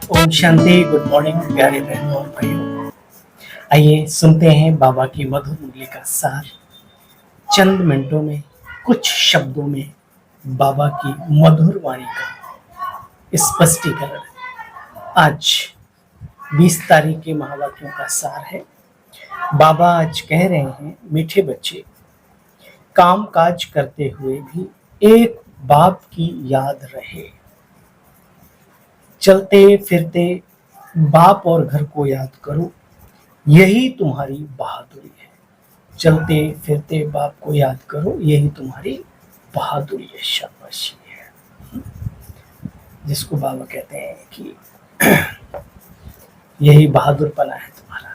Om Shanti. Good morning प्यारे बहनों और भाइयों। आइए सुनते हैं बाबा की मधुर मूल्य का सार चंद मिनटों में, कुछ शब्दों में। बाबा की मधुर वाणी का स्पष्टीकरण। आज 20 तारीख के महावाक्यों का सार है। बाबा आज कह रहे हैं, मीठे बच्चे, काम काज करते हुए भी एक बाप की याद रहे। चलते फिरते बाप और घर को याद करो, यही तुम्हारी बहादुरी है। चलते फिरते बाप को याद करो, यही तुम्हारी बहादुरी है, शाबाशी है। जिसको बाबा कहते हैं कि यही बहादुरपना है तुम्हारा।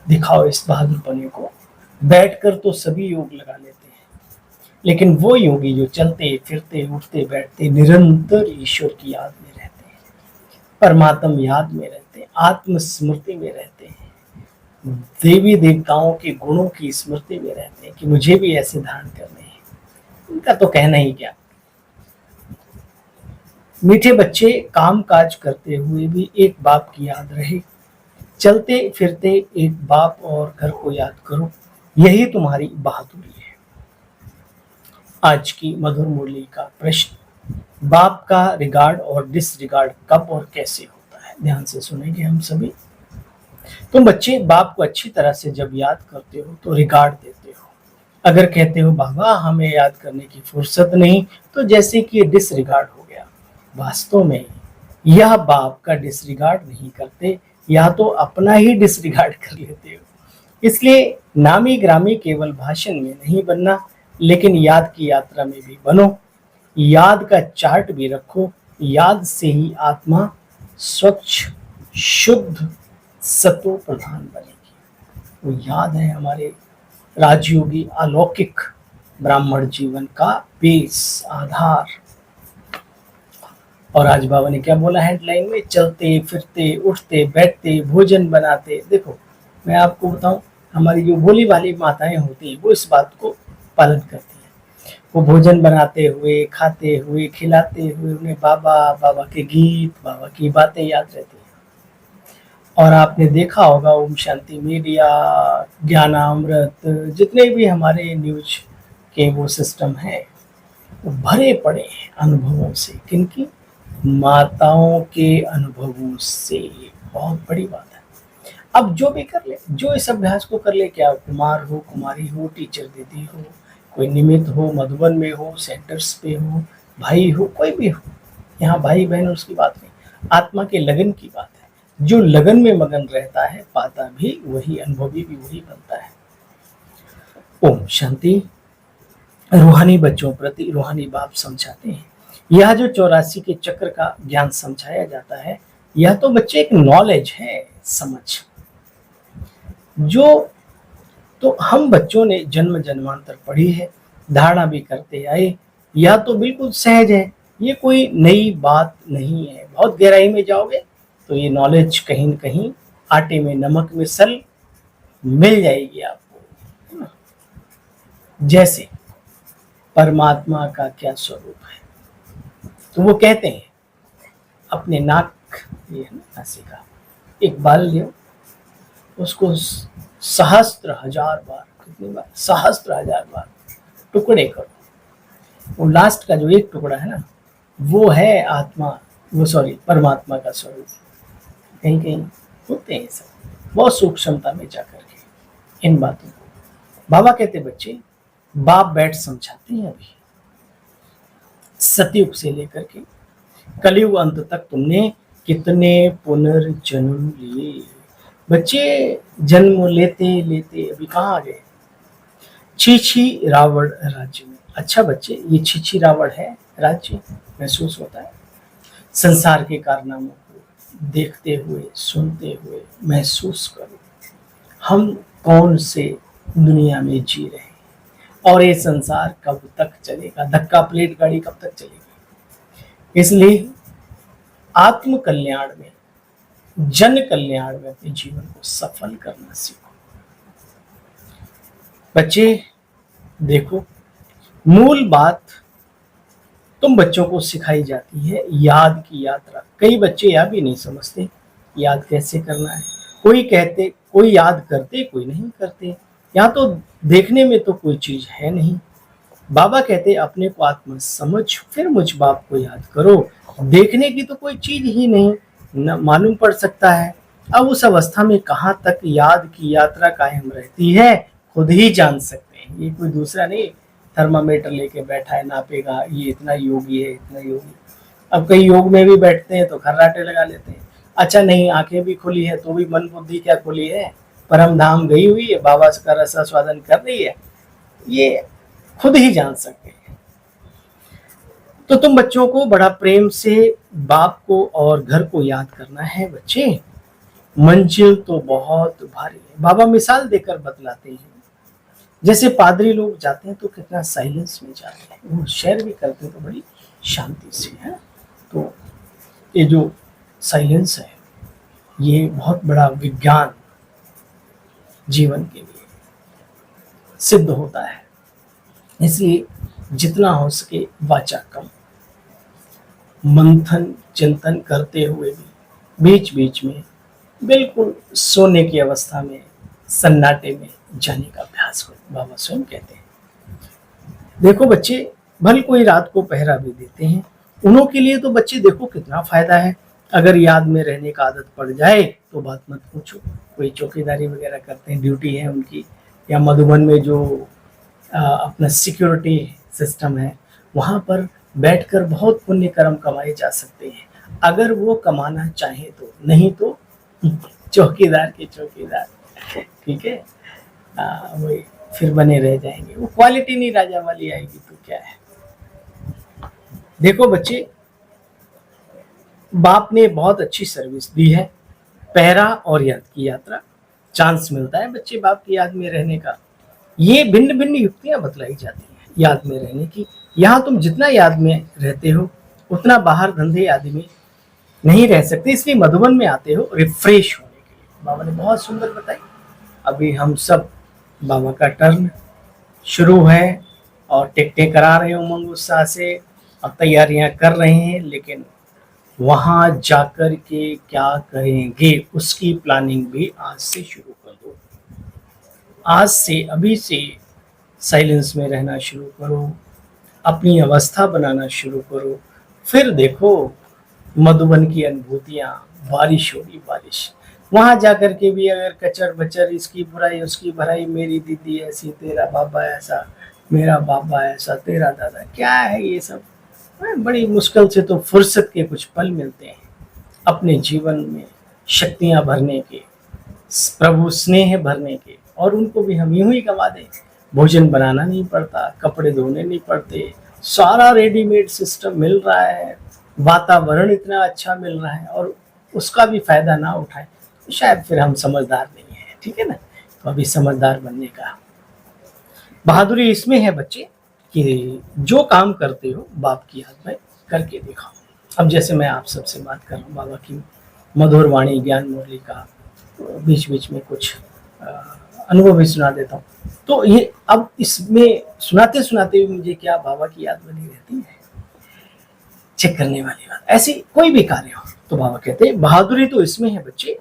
दिखाओ इस बहादुरपने को। बैठकर तो सभी योग लगा लेते हैं, लेकिन वो योगी जो चलते फिरते उठते बैठते निरंतर ईश्वर की याद में रहते हैं, परमात्म याद में रहते हैं, आत्म स्मृति में रहते हैं, देवी देवताओं के गुणों की स्मृति में रहते हैं कि मुझे भी ऐसे धारण करने हैं, उनका तो कहना ही क्या। मीठे बच्चे, काम काज करते हुए भी एक बाप की याद रहे। चलते फिरते एक बाप और घर को याद करो, यही तुम्हारी बहादुरी है। आज की मधुर मुरली का प्रश्न, बाप का रिगार्ड और डिसरिगार्ड कब और कैसे होता है? ध्यान से सुनेंगे हम सभी। तुम बच्चे बाप को अच्छी तरह से जब याद करते हो तो रिगार्ड देते हो। अगर कहते हो बाबा हमें याद करने की फुर्सत नहीं, तो जैसे कि ये डिसरिगार्ड हो गया। वास्तव में यह बाप का डिसरिगार्ड नहीं करते, या तो अपना ही डिसरिगार्ड कर लेते हो। इसलिए नामी ग्रामी केवल भाषण में नहीं बनना, लेकिन याद की यात्रा में भी बनो। याद का चार्ट भी रखो। याद से ही आत्मा स्वच्छ शुद्ध सतो प्रधान बनेगी। वो याद है हमारे राजयोगी अलौकिक ब्राह्मण जीवन का बेस, आधार। और आज बाबा ने क्या बोला हेडलाइन में? चलते फिरते उठते बैठते भोजन बनाते। देखो, मैं आपको बताऊं, हमारी जो भोली भाली माताएं होती हैं वो इस बात को पालन करती हैं। वो भोजन बनाते हुए, खाते हुए, खिलाते हुए उन्हें बाबा बाबा के गीत, बाबा की बातें याद रहती हैं। और आपने देखा होगा ओम शांति मीडिया, ज्ञानामृत, जितने भी हमारे न्यूज के वो सिस्टम हैं, वो भरे पड़े हैं अनुभवों से। किनकी? माताओं के अनुभवों से। बहुत बड़ी बात है। अब जो भी कर ले, जो इस अभ्यास को कर ले, क्या कुमार हो, कुमारी हो, टीचर दीदी हो, कोई निमित्त हो, मधुबन में हो, सेंटर्स पे हो, भाई हो, कोई भी हो। यहाँ भाई बहन उसकी बात नहीं, आत्मा के लगन की बात है। जो लगन में मगन रहता है, पाता भी वही, अनुभवी भी वही बनता है। ओम शांति। रूहानी बच्चों प्रति रूहानी बाप समझाते हैं, यह जो 84 के चक्र का ज्ञान समझाया जाता है, यह तो बच्चे एक नॉलेज है, समझ, जो तो हम बच्चों ने जन्म जन्मांतर पढ़ी है, धारणा भी करते आए। यह तो बिल्कुल सहज है, ये कोई नई बात नहीं है। बहुत गहराई में जाओगे तो ये नॉलेज कहीं न कहीं आटे में नमक मिसल मिल जाएगी आपको, है ना? जैसे परमात्मा का क्या स्वरूप है, तो वो कहते हैं अपने नाक, ये है ना नासिका, एक बाल लियो, उसको सहस्त्र हजार बार, कितनी बार? सहस्त्र हजार बार टुकड़े करो। वो लास्ट का जो एक टुकड़ा है ना, वो है आत्मा, वो सॉरी परमात्मा का स्वरूप। कहीं कहीं होते हैं सब, बहुत सूक्ष्मता में जाकर के इन बातों को बाबा कहते, बच्चे बाप बैठ समझाते हैं। अभी सतयुग से लेकर के कलयुग अंत तक तुमने कितने पुनर्जन्म लिए। बच्चे जन्म लेते लेते अभी कहाँ आ गए? छीछी रावण राज्य में। अच्छा बच्चे, ये छीछी रावण है राज्य, महसूस होता है? संसार के कारनामों को देखते हुए, सुनते हुए महसूस करो, हम कौन से दुनिया में जी रहे हैं और ये संसार कब तक चलेगा? धक्का प्लेट गाड़ी कब तक चलेगी? इसलिए आत्म कल्याण में, जन कल्याण में अपने जीवन को सफल करना सीखो। बच्चे देखो, मूल बात तुम बच्चों को सिखाई जाती है याद की यात्रा। कई बच्चे यह भी नहीं समझते याद कैसे करना है। कोई याद करते, कोई नहीं करते। यहाँ तो देखने में तो कोई चीज है नहीं। बाबा कहते अपने को आत्मा समझ, फिर मुझ बाप को याद करो। देखने की तो कोई चीज ही नहीं, न मालूम पड़ सकता है। अब उस अवस्था में कहाँ तक याद की यात्रा कायम रहती है, खुद ही जान सकते हैं। ये कोई दूसरा नहीं थर्मामीटर लेके बैठा है, नापेगा ये इतना योगी है, इतना योगी। अब कई योग में भी बैठते हैं तो खर्राटे लगा लेते हैं। अच्छा नहीं, आंखें भी खुली है तो भी मन बुद्धि क्या खुली है, परम धाम गई हुई है, बाबा का रस स्वादन कर रही है। ये खुद ही जान सकते हैं। तो तुम बच्चों को बड़ा प्रेम से बाप को और घर को याद करना है। बच्चे, मंजिल तो बहुत भारी है। बाबा मिसाल देकर बतलाते हैं। जैसे पादरी लोग जाते हैं तो कितना साइलेंस में जाते हैं, वो शेयर भी करते हैं तो बड़ी शांति से है। तो ये जो साइलेंस है ये बहुत बड़ा विज्ञान जीवन के लिए सिद्ध होता है। इसलिए जितना हो सके वाचा कम, मंथन चिंतन करते हुए भी बीच बीच में बिल्कुल सोने की अवस्था में सन्नाटे में जाने का अभ्यास करो। बाबा स्वयं कहते हैं। देखो बच्चे, भले कोई रात को पहरा भी देते हैं, उन्हों के लिए तो बच्चे देखो कितना फायदा है। अगर याद में रहने का आदत पड़ जाए तो बात मत पूछो। कोई चौकीदारी वगैरह करते हैं, ड्यूटी है उनकी, या मधुबन में जो अपना सिक्योरिटी सिस्टम है वहाँ पर बैठकर बहुत पुण्य कर्म कमाए जा सकते हैं, अगर वो कमाना चाहे तो। नहीं तो चौकीदार के चौकीदार, ठीक है, वही फिर बने रह जाएंगे। वो क्वालिटी नहीं राजा वाली आएगी तो क्या है। देखो बच्चे, बाप ने बहुत अच्छी सर्विस दी है। पहरा और याद की यात्रा, चांस मिलता है बच्चे बाप की याद में रहने का। ये भिन्न भिन्न युक्तियां बतलाई जाती हैं याद में रहने की। यहाँ तुम जितना याद में रहते हो उतना बाहर धंधे आदि में नहीं रह सकते, इसलिए मधुबन में आते हो रिफ्रेश होने के लिए। बाबा ने बहुत सुंदर बताई। अभी हम सब बाबा का टर्न शुरू है और टिकटें करा रहे हो उमंग उत्साह से, अब तैयारियां कर रहे हैं, लेकिन वहां जाकर के क्या करेंगे उसकी प्लानिंग भी आज से शुरू कर दो। आज से, अभी से साइलेंस में रहना शुरू करो, अपनी अवस्था बनाना शुरू करो। फिर देखो मधुबन की अनुभूतियां, बारिश होगी बारिश। वहां जाकर के भी अगर कचर बचर, इसकी बुराई उसकी भराई, मेरी दीदी ऐसी, तेरा बाबा ऐसा, मेरा बाबा ऐसा, तेरा दादा, क्या है ये सब। बड़ी मुश्किल से तो फुर्सत के कुछ पल मिलते हैं अपने जीवन में शक्तियां भरने के, प्रभु स्नेह भरने के, और उनको भी हम यूं ही गवा दें। भोजन बनाना नहीं पड़ता, कपड़े धोने नहीं पड़ते, सारा रेडीमेड सिस्टम मिल रहा है, वातावरण इतना अच्छा मिल रहा है, और उसका भी फायदा ना उठाए तो शायद फिर हम समझदार नहीं है। ठीक है ना। तो अभी समझदार बनने का बहादुरी इसमें है बच्चे कि जो काम करते हो बाप की याद में करके दिखाओ। अब जैसे मैं आप सबसे बात कर रहा हूँ, बाबा की मधुर वाणी ज्ञान मुरली का बीच बीच में कुछ अनुभव भी सुना देता हूँ। तो ये अब इसमें सुनाते सुनाते भी मुझे क्या बाबा की याद बनी रहती है। चेक करने वाली बात, ऐसी कोई भी कार्य हो तो बाबा कहते हैं बहादुरी तो इसमें है बच्चे,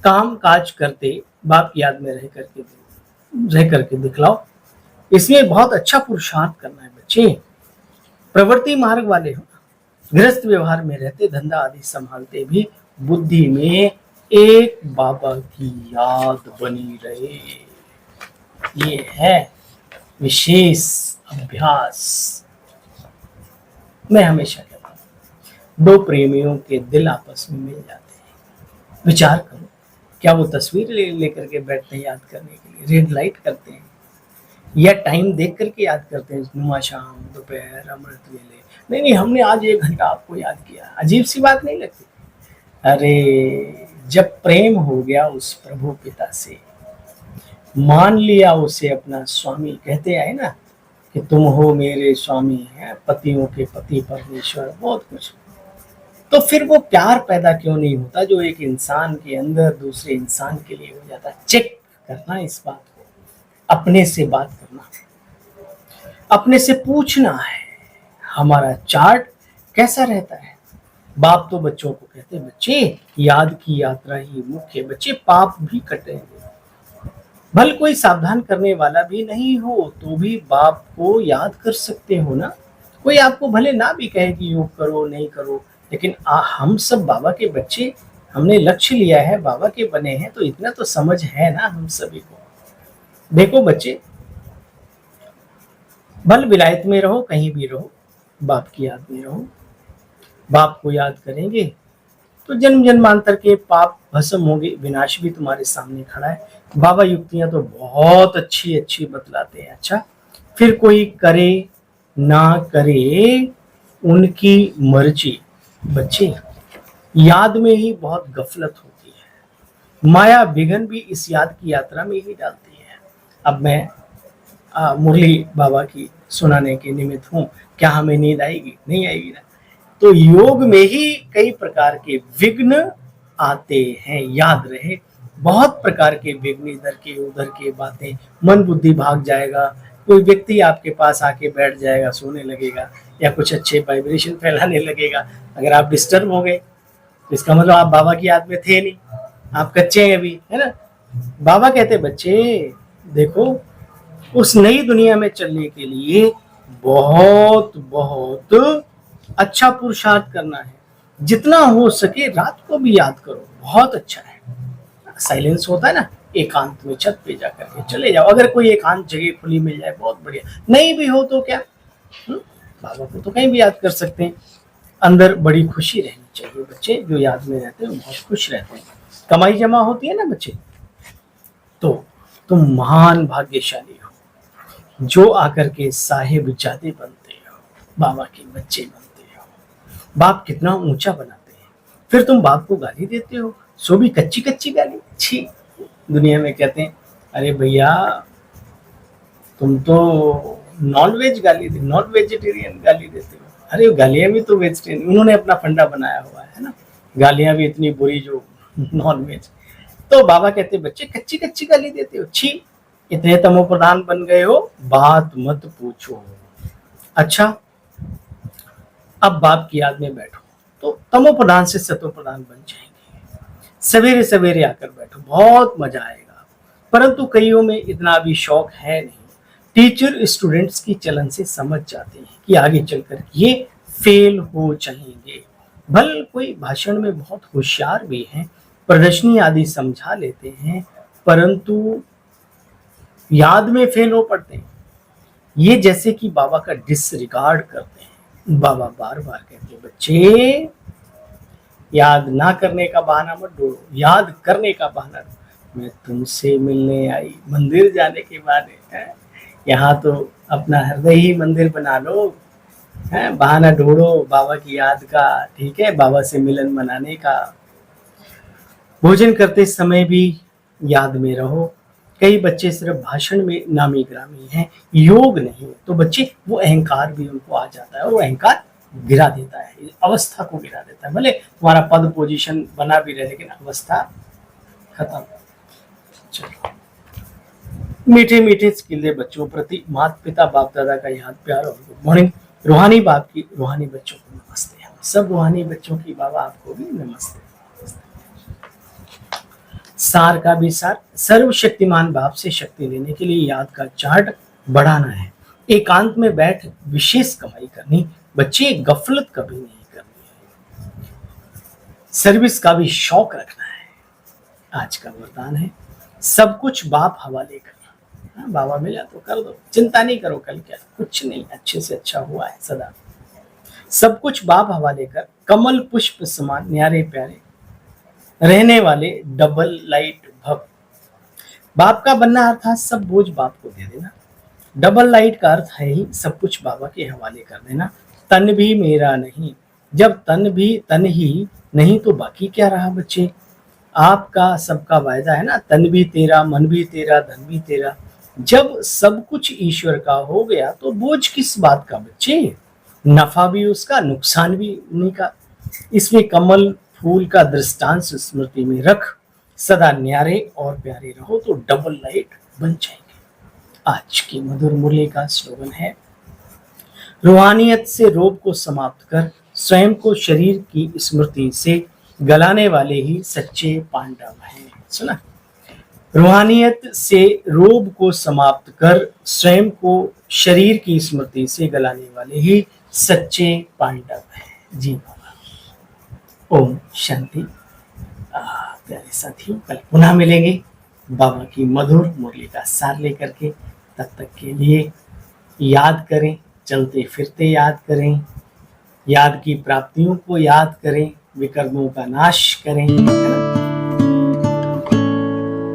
काम काज करते बाप की याद में रह करके दिखलाओ। इसमें बहुत अच्छा पुरुषार्थ करना है बच्चे। प्रवृत्ति मार्ग वाले हो, गृहस्थ व्यवहार में रहते, धंधा आदि संभालते भी बुद्धि में एक बाबा की याद बनी रहे। ये है विशेष अभ्यास। मैं हमेशा कहता हूँ दो प्रेमियों के दिल आपस में मिल जाते हैं। विचार करो, क्या वो तस्वीर लेकर के बैठते हैं याद करने के लिए, रेड लाइट करते हैं, या टाइम देख करके याद करते हैं, नुमा शाम, दोपहर, अमृत वेले। नहीं नहीं, हमने आज 1 घंटा आपको याद किया। अजीब सी बात नहीं लगती? अरे जब प्रेम हो गया उस प्रभु पिता से, मान लिया उसे अपना स्वामी, कहते आए ना कि तुम हो मेरे स्वामी, हैं पतियों के पति परमेश्वर, बहुत कुछ। तो फिर वो प्यार पैदा क्यों नहीं होता जो एक इंसान के अंदर दूसरे इंसान के लिए हो जाता है। चेक करना इस बात को, अपने से बात करना, अपने से पूछना है। हमारा चार्ट कैसा रहता है? बाप तो बच्चों को कहते हैं, बच्चे याद की यात्रा ही मुख्य, बच्चे पाप भी कटेंगे। भल कोई सावधान करने वाला भी नहीं हो तो भी बाप को याद कर सकते हो ना। कोई आपको भले ना भी कहे कि योग करो नहीं करो, लेकिन हम सब बाबा के बच्चे, हमने लक्ष्य लिया है, बाबा के बने हैं, तो इतना तो समझ है ना हम सभी को। देखो बच्चे, भल विलायत में रहो, कहीं भी रहो, बाप की याद में रहो। बाप को याद करेंगे तो जन्म जन्मांतर के पाप भस्म होंगे, विनाश भी तुम्हारे सामने खड़ा है। बाबा युक्तियां तो बहुत अच्छी अच्छी बतलाते हैं। अच्छा, फिर कोई करे ना करे उनकी मर्जी। बच्चे, याद में ही बहुत गफलत होती है, माया विघन भी इस याद की यात्रा में ही डालती है। अब मैं मुरली बाबा की सुनाने के निमित्त हूँ, क्या हमें नींद आएगी? नहीं आएगी ना। तो योग में ही कई प्रकार के विघ्न आते हैं, याद रहे। बहुत प्रकार के विघ्न, इधर के उधर के बातें, मन बुद्धि भाग जाएगा, कोई व्यक्ति आपके पास आके बैठ जाएगा, सोने लगेगा, या कुछ अच्छे वाइब्रेशन फैलाने लगेगा। अगर आप डिस्टर्ब हो गए तो इसका मतलब आप बाबा की याद में थे नहीं, आप कच्चे हैं अभी, है ना। बाबा कहते बच्चे देखो, उस नई दुनिया में चलने के लिए बहुत बहुत अच्छा पुरुषार्थ करना है। जितना हो सके रात को भी याद करो, बहुत अच्छा है। साइलेंस होता है ना, एकांत में छत पे जाकर के चले जाओ। अगर कोई एकांत जगह खुली मिल जाए बहुत बढ़िया, नहीं भी हो तो क्या, बाबा को तो कहीं भी याद कर सकते हैं। अंदर बड़ी खुशी रहनी चाहिए। बच्चे जो याद में रहते हैं वो बहुत खुश रहते हैं। कमाई जमा होती है ना बच्चे, तो तुम महान भाग्यशाली हो जो आकर के साहिब जादे बनते हो, बाबा के बच्चे बनते हो। बाप कितना ऊंचा बनाते हैं, फिर तुम बाप को गाली देते हो, सो भी कच्ची कच्ची गाली। छी, दुनिया में कहते हैं अरे भैया तुम तो नॉन वेज गाली दे, नॉन वेजिटेरियन गाली देते हो। अरे गालियां भी तो वेजिटेरियन, उन्होंने अपना फंडा बनाया हुआ है ना, गालियां भी इतनी बुरी जो नॉन वेज। तो बाबा कहते बच्चे कच्ची कच्ची गाली देते हो, छी, इतने तमो प्रधान बन गए हो, बात मत पूछो। अच्छा, अब बाप की याद में बैठो तो तमो प्रधान से सतो प्रधान बन जाएंगे। सवेरे सवेरे आकर बैठो, बहुत मजा आएगा। परंतु कईयों में इतना भी शौक है नहीं। टीचर स्टूडेंट्स की चलन से समझ जाते हैं कि आगे चलकर ये फेल हो जाएंगे। भल कोई भाषण में बहुत होशियार भी हैं, प्रदर्शनी आदि समझा लेते हैं, परंतु याद में फेल हो पड़ते हैं। ये जैसे कि बाबा का डिसरिगार्ड करते हैं। बाबा बार बार कहते हैं बच्चे याद ना करने का बहाना मत ढूंढो, याद करने का बहाना ढूंढो। मैं तुमसे मिलने आई, मंदिर जाने के बहाने है, यहाँ तो अपना हृदय ही मंदिर बना लो, है बहाना ढूंढो बाबा की याद का, ठीक है, बाबा से मिलन मनाने का। भोजन करते समय भी याद में रहो। कई बच्चे सिर्फ भाषण में नामी ग्रामी हैं, योग नहीं। तो बच्चे वो अहंकार भी उनको आ जाता है और वो अहंकार गिरा देता है, अवस्था को गिरा देता है। भले तुम्हारा पद पोजीशन बना भी रहे लेकिन अवस्था खत्म। चलो, मीठे मीठे स्किले बच्चों प्रति माता पिता बाप दादा का याद प्यार और गुड मॉर्निंग। रूहानी बाप की रूहानी बच्चों को नमस्ते। हम सब रूहानी बच्चों की बाबा आपको भी नमस्ते। सार का भी सार, सर्वशक्तिमान बाप से शक्ति लेने के लिए याद का चार्ट बढ़ाना है। एकांत में बैठ विशेष कमाई करनी, बच्चे गफलत कभी नहीं करनी। सर्विस का भी शौक रखना है। आज का वरदान है सब कुछ बाप हवाले करना। बाबा मिला तो कर दो, चिंता नहीं करो कल क्या, कुछ नहीं, अच्छे से अच्छा हुआ है सदा। सब कुछ बाप हवाले कर, कमल पुष्प समान न्यारे प्यारे रहने वाले डबल लाइट भक्त। बाप का बनना अर्थात सब बोझ बाप को दे देना। डबल लाइट का अर्थ है ही सब कुछ बाबा के हवाले कर देना। तन भी मेरा नहीं, जब तन ही नहीं तो बाकी क्या रहा बच्चे। आपका सबका वायदा है ना, तन भी तेरा, मन भी तेरा, धन भी तेरा। जब सब कुछ ईश्वर का हो गया तो बोझ किस बात का बच्चे, नफा भी उसका, नुकसान भी उन्हीं का। इसमें कमल फूल का दृष्टांत स्मृति में रख, सदा न्यारे और प्यारे रहो तो डबल लाइट बन जाएंगे। आज की मधुर मुरली का स्लोगन है, रूहानियत से रोब को समाप्त कर स्वयं को शरीर की स्मृति से गलाने वाले ही सच्चे पांडव हैं। सुना? रूहानियत से रोब को समाप्त कर स्वयं को शरीर की स्मृति से गलाने वाले ही सच्चे पांडव हैं। जी बाबा। ओम शांति। प्यारे साथियों, कल पुनः मिलेंगे बाबा की मधुर मुरली का सार लेकर के। तब तक के लिए याद करें, चलते फिरते याद करें, याद की प्राप्तियों को याद करें, विकर्मों का नाश करें।